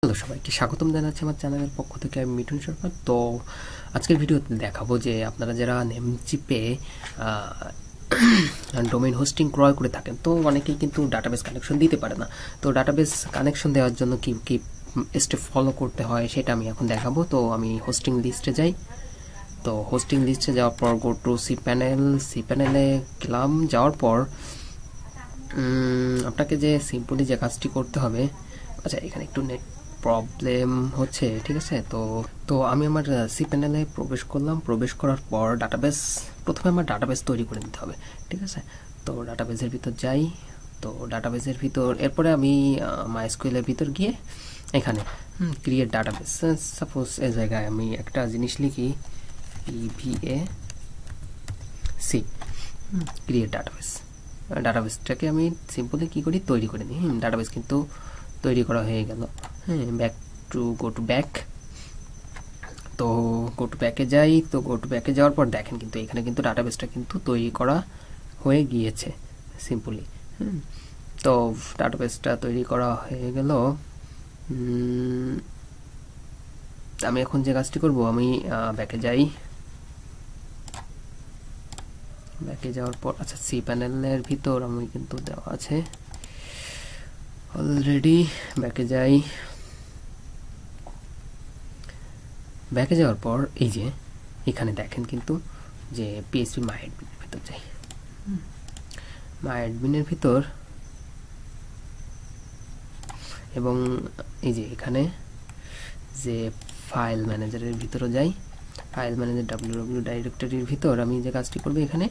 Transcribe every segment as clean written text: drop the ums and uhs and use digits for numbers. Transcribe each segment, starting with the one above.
Hello সবাইকে স্বাগতম জানাচ্ছি আমার চ্যানেলের পক্ষ থেকে। আমি মিঠুন সরকার। তো আজকের ভিডিওতে দেখাবো যে আপনারা যারা নেমচিপে ডোমেইন হোস্টিং ক্রয় করে থাকেন, তো অনেকেই কিন্তু ডাটাবেস কানেকশন দিতে পারে না। তো ডাটাবেস কানেকশন দেওয়ার জন্য কি কি স্টেপ ফলো করতে হয় সেটা আমি এখন দেখাবো। তো আমি হোস্টিং লিস্টে যাই। তো হোস্টিং লিস্টে যাওয়ার পর গো টু সিপ্যানেলে গেলাম। যাওয়ার পর আপনাকে যে সিম্পলি যে কাজটি করতে হবে, আচ্ছা এখানে একটু নেট প্রবলেম হচ্ছে, ঠিক আছে। তো আমি আমার সিপ্যানেলে প্রবেশ করলাম। প্রবেশ করার পর প্রথমে আমার ডাটাবেস তৈরি করে নিতে হবে, ঠিক আছে। তো ডাটাবেসের ভিতর যাই। তো ডাটাবেসের ভিতর এরপরে আমি মাইএসকিউএলের ভিতর গিয়ে এখানে ক্রিয়েট ডাটাবেস, সাপোজ এই জায়গায় আমি একটা জিনিস লিখি PVAC ক্রিয়েট ডাটাবেসটাকে আমি সিম্পলি কি করি, তৈরি করে নিই। ডাটাবেস কিন্তু তৈরি করা হয়ে গেল। Go to back. তো গো টু ব্যাকে যাই। তো গো টু ব্যাকে যাওয়ার পর দেখেন কিন্তু এখানে কিন্তু ডাটাবেসটা কিন্তু তৈরি করা হয়ে গিয়েছে সিম্পলি। তো ডাটাবেসটা তৈরি করা হয়ে গেল। আমি এখন যে কাজটি করব, আমি ব্যাকে যাই। ব্যাকে যাওয়ার পর আচ্ছা সিপ্যানেলের ভিতর আমি কিন্তু দেওয়া আছে অলরেডি। ব্যাকে যাই। ব্যাকে যাওয়ার পর এই যে এখানে দেখেন কিন্তু যে পিএইচপি মাই অ্যাডমিনের ভিতর যাই। মাই অ্যাডমিনের ভিতর এবং এই যে এখানে যে ফাইল ম্যানেজারের ভিতরও যাই। ফাইল ম্যানেজার www ডাইরেক্টরির ভিতর আমি যে কাজটি করব, এখানে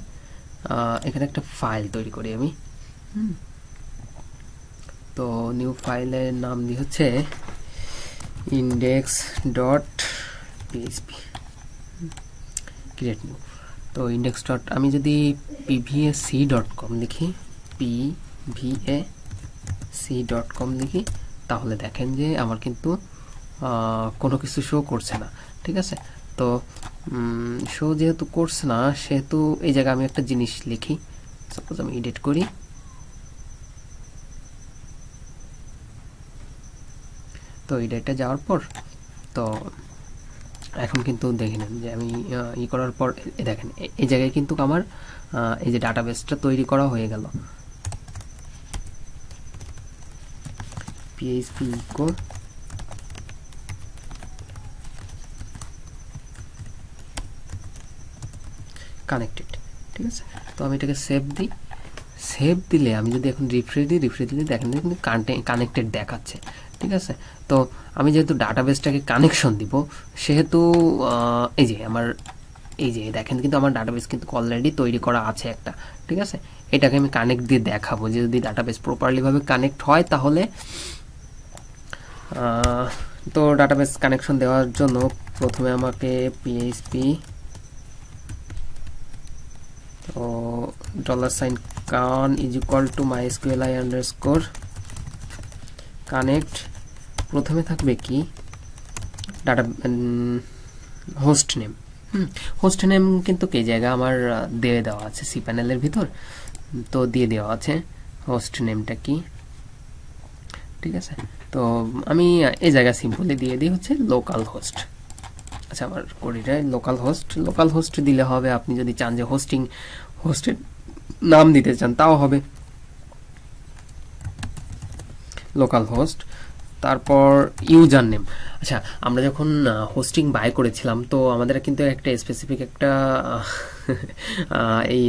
একটা ফাইল তৈরি করি আমি। তো নিউ ফাইলের নাম দিয়ে হচ্ছে index.php ক্রিয়েট নিউ। তো আমি যদি pvac.com লিখি, pvac.com লিখি, তাহলে দেখেন যে আমার কিন্তু কোনো কিছু শো করছে না, ঠিক আছে। তো শো যেহেতু করছে না, সেহেতু এই জায়গায় আমি একটা জিনিস লিখি। সাপোজ আমি এডিট করি। তো এডিটে যাওয়ার পর তো এখন কিন্তু দেখে নেন যে আমি করার পর দেখেন এই জায়গায় কিন্তু আমার এই যে ডাটাবেসটা তৈরি করা হয়ে গেল। php equal কানেক্টেড, ঠিক আছে। তো আমি এটাকে সেভ দিই। সেভ দিলে আমি যদি এখন রিফ্রেশ দিলে দেখেন কিন্তু কানেক্টেড দেখাচ্ছে, ঠিক আছে। তো আমি যেহেতু ডাটাবেসটাকে কানেকশন দিব, সেহেতু এই যে আমার এই যে দেখেন কিন্তু আমার ডাটাবেস কিন্তু অলরেডি তৈরি করা আছে একটা, ঠিক আছে। এটাকে আমি কানেক্ট দিয়ে দেখাবো যে যদি ডাটাবেস প্রপারলি ভাবে কানেক্ট হয় তাহলে। তো ডাটাবেস কানেকশন দেওয়ার জন্য প্রথমে আমাকে PHP তো $CON is equal to mysqli underscore connect। প্রথমে থাকবে কি data host name. Host name কিন্তু এই জায়গা আমার দিয়ে দেওয়া আছে সিপ্যানেলের ভিতর, তো দিয়ে দেওয়া আছে হোস্ট নেমটা কি, ঠিক আছে। তো আমি এই জায়গা সিম্পলি দিয়ে দিই হচ্ছে লোকাল হোস্ট। আচ্ছা আমার কোডিটা লোকাল হোস্ট দিলে হবে। আপনি যদি চান যে হোস্টের নাম দিতে চান তাও হবে লোকাল হোস্ট। তারপর ইউজার নেম। আচ্ছা আমরা যখন হোস্টিং বাই করেছিলাম, তো আমাদের কিন্তু একটা স্পেসিফিক একটা এই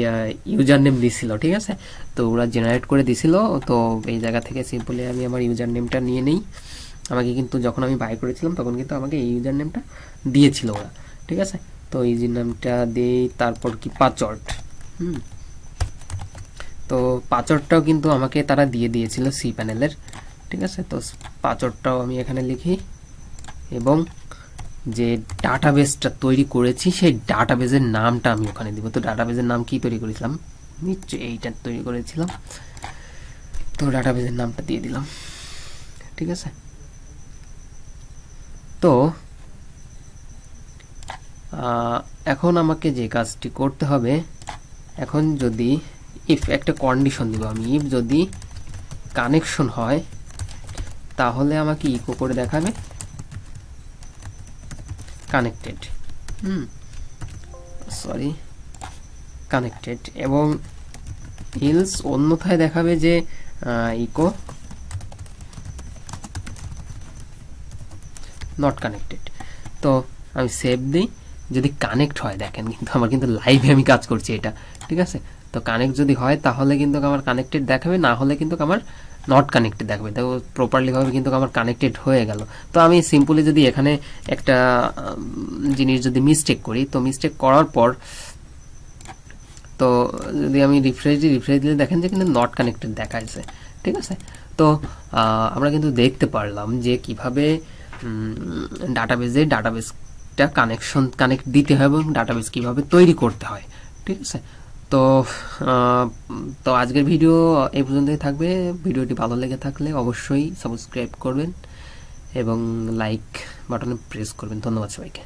ইউজার নেম দিছিল, ঠিক আছে। তো ওরা জেনারেট করে দিছিল। তো এই জায়গা থেকে সিম্পলি আমি আমার ইউজার নেমটা নিয়ে নেই। আমাকে কিন্তু যখন আমি বাই করেছিলাম তখন কিন্তু আমাকে এই ইউজার নেমটা দিয়েছিল ওরা, ঠিক আছে। তো ইউজার নেমটা দিই। তারপর কি পাসওয়ার্ড। তো পাসওয়ার্ডটাও কিন্তু আমাকে তারা দিয়ে দিয়েছিল সিপ্যানেলের, ঠিক আছে। তো পাসওয়ার্ডটাও আমি এখানে লিখি এবং যে ডাটাবেসটা তৈরি করেছি সেই ডাটাবেসের নামটা আমি ওখানে দিব। তো ডাটাবেসের নাম কি তৈরি করেছিলাম, নিশ্চয়ই এইটা তৈরি করেছিলাম। তো ডাটাবেসের নামটা দিয়ে দিলাম, ঠিক আছে। তো এখন আমাকে যে কাজটি করতে হবে, এখন যদি ইফ একটা কন্ডিশন দিব আমি, ইফ যদি কানেকশন হয় তাহলে আমাকে ইকো করে দেখাবে কানেক্টেড, সরি কানেক্টেড, এবং ইলস অন্যথায় দেখাবে যে ইকো নট কানেক্টেড। তো আমি সেভ দিই, যদি কানেক্ট হয়, দেখেন কিন্তু আমার কিন্তু লাইভে আমি কাজ করছি এটা, ঠিক আছে। তো কানেক্ট যদি হয় তাহলে কিন্তু আমার কানেক্টেড দেখাবে, না হলে কিন্তু আমার নট কানেক্টেড দেখাবে। দেখো প্রপারলি ভাবে কিন্তু আমার কানেক্টেড হয়ে গেল। তো আমি সিম্পলি যদি এখানে একটা জিনিস যদি মিস্টেক করি, তো মিস্টেক করার পর তো যদি আমি রিফ্রেশ দিলে দেখেন যে কিন্তু নট কানেক্টেড দেখাচ্ছে, ঠিক আছে। তো আমরা কিন্তু দেখতে পারলাম যে কিভাবে ডাটাবেসটা কানেক্ট দিতে হয় এবং ডাটাবেস কিভাবে তৈরি করতে হয়, ঠিক আছে। তো তো আজকের ভিডিও এই পর্যন্তই থাকবে। ভিডিওটি ভালো লেগে থাকলে অবশ্যই সাবস্ক্রাইব করবেন এবং লাইক বাটনে প্রেস করবেন। ধন্যবাদ সবাইকে।